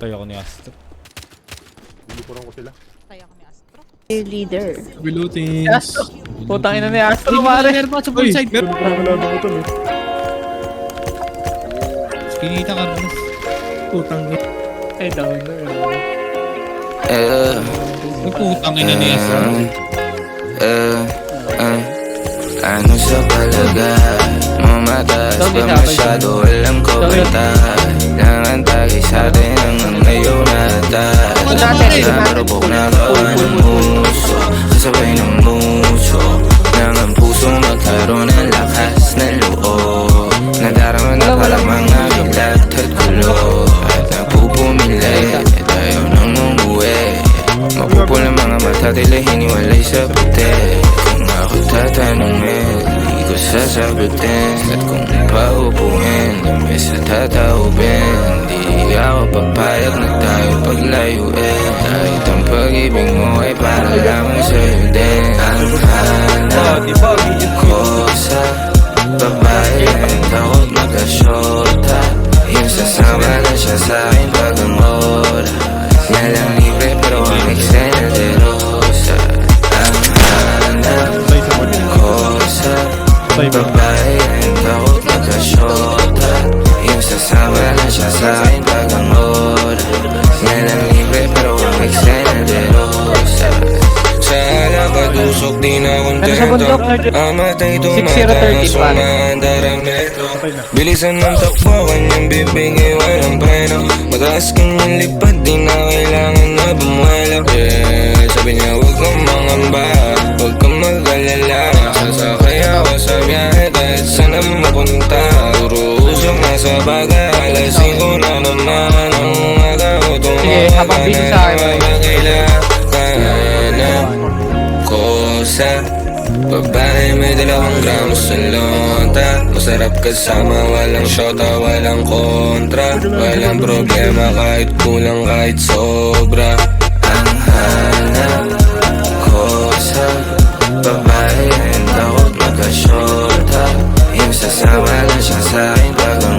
Tayo ako ni Astro. Lilipuran ko sila. Tayo kami Astro. Leader. Bilutings. Putang ina ni Astro, pare. Meron pa sa full side. Meron pa. Nakakalaban ko to eh. Kinita ka rin. Putang ina. Ay, down na. Putang ina ni Astro. Ano sa palagay mo mataas pa masyado, alam ko bantay lang ang tagay sa atin hanggang ngayon natay marupok na gawa ng muso, sasabay ng muso nang ang puso magkaroon ng lakas ng loob, nadarama na parang mga bilat at gulo at napupumili tayo nang umuwi, mapupula mga mata tila hiniwalay sa puti. Kung ako tatanungin, di ko sasagutin. At kung paupuin, lamesa tataubin. Di ako papayag na tayo paglayuin. Kahit ang pag-ibig mo ay para lamang sa'yo din. Ang hanap ko sa babae ang takot magkasyota. Yung sasama na siya sa'kin pag ang oras niya lang libre pero ang eksena de rosa. Ang hanap ko sa babae ang takot magkasyota. Yung sasama na siya sa'kin pag ang oras niya lang libre pero ang eksena de rosa. Sa alakadusok di na kontento, amatay tumatang sumaandar ang metro. Bilisan ng takbo, kanyang bibig iwan ang preno. Mataas kanyang lipad, di na kailangan na bumuelo. Yeah, sabi niya huwag kang mangamba, huwag kang mag-alala. Sasakay ako sa biyahe kahit saan na mapunta. Uruusok na sa bagay, alas 5 na naman ang umaga. O tumaga na kailangan ko sa babae may 2 gramos sa lonta. Masarap kasama, walang shota, walang kontra. Walang problema kahit kulang, kahit sobra. Ang hanap ko sa babae ang takot magkasyota. Yung sasama lang siya sa'kin pag ang